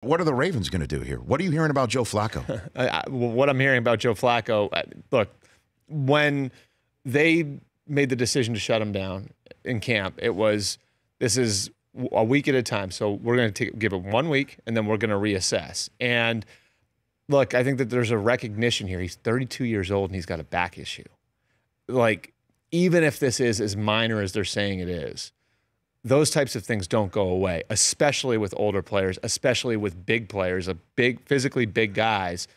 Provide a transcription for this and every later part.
What are the Ravens going to do here? What are you hearing about Joe Flacco? What I'm hearing about Joe Flacco, look, when they made the decision to shut him down in camp, this is a week at a time. So we're going to give it 1 week, and then we're going to reassess. And look, I think that there's a recognition here. He's 32 years old, and he's got a back issue. Like, even if this is as minor as they're saying it is, those types of things don't go away, especially with older players, especially with big players, physically big guys,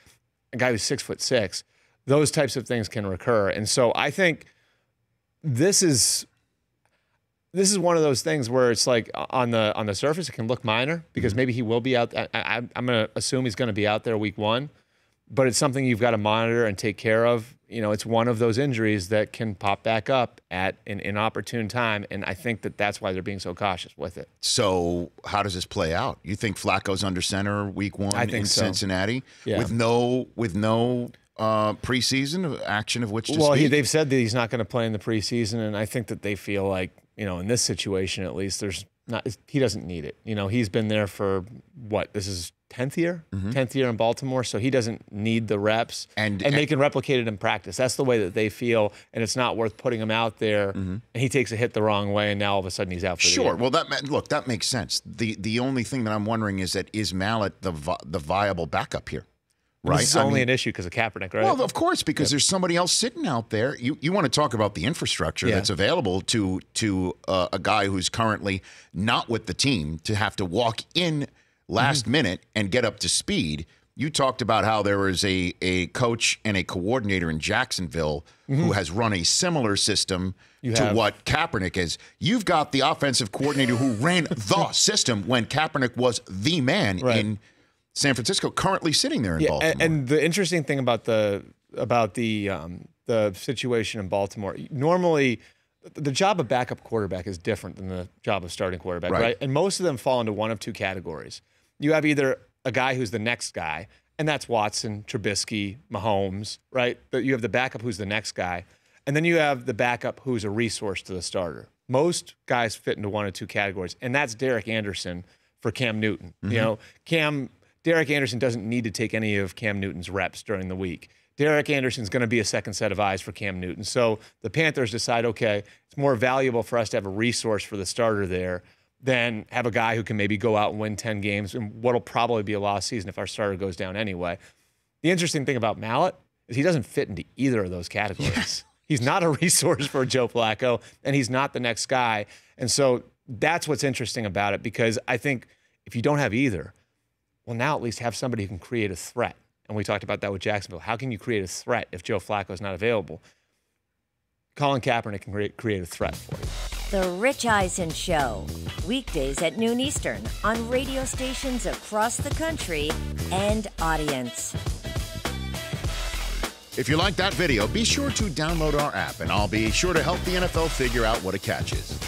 a guy who's 6'6". Those types of things can recur. And so I think this is one of those things where it's like on the surface, it can look minor because maybe he will be out. I'm going to assume he's going to be out there week 1, but it's something you've got to monitor and take care of. You know, it's one of those injuries that can pop back up at an inopportune time, and I think that that's why they're being so cautious with it. So how does this play out? You think Flacco's under center week 1 in Cincinnati with no preseason action of which to speak? They've said that he's not going to play in the preseason, and I think that they feel like, you know, in this situation at least, he doesn't need it. You know, he's been there for this is 10th year? 10th year in Baltimore, so he doesn't need the reps. And they can replicate it in practice. That's the way that they feel, and it's not worth putting him out there, and he takes a hit the wrong way, and now all of a sudden he's out for the year. Sure. Well, that makes sense. The only thing that I'm wondering is Mallett the viable backup here? Right? This is only an issue because of Kaepernick, right? Well, of course, because there's somebody else sitting out there. You want to talk about the infrastructure that's available to a guy who's currently not with the team to have to walk in last minute and get up to speed. You talked about how there is a coach and a coordinator in Jacksonville who has run a similar system to what Kaepernick is. You've got the offensive coordinator who ran the system when Kaepernick was the man in San Francisco, currently sitting there in Baltimore. And the interesting thing about the situation in Baltimore, normally the job of backup quarterback is different than the job of starting quarterback, right? And most of them fall into one of two categories. You have either a guy who's the next guy, and that's Watson, Trubisky, Mahomes, right? But you have the backup who's the next guy, and then you have the backup who's a resource to the starter. Most guys fit into one of two categories, and that's Derek Anderson for Cam Newton. You know, Derek Anderson doesn't need to take any of Cam Newton's reps during the week. Derek Anderson's going to be a second set of eyes for Cam Newton. So the Panthers decide, okay, it's more valuable for us to have a resource for the starter there than have a guy who can maybe go out and win 10 games in what'll probably be a lost season if our starter goes down anyway. The interesting thing about Mallett is he doesn't fit into either of those categories. He's not a resource for Joe Flacco, and he's not the next guy. And so that's what's interesting about it, because I think if you don't have either, well, now at least have somebody who can create a threat. And we talked about that with Jacksonville. How can you create a threat if Joe Flacco's not available? Colin Kaepernick can create a threat for you. The Rich Eisen Show, weekdays at noon Eastern on radio stations across the country and audience. If you like that video, be sure to download our app, and I'll be sure to help the NFL figure out what a catch is.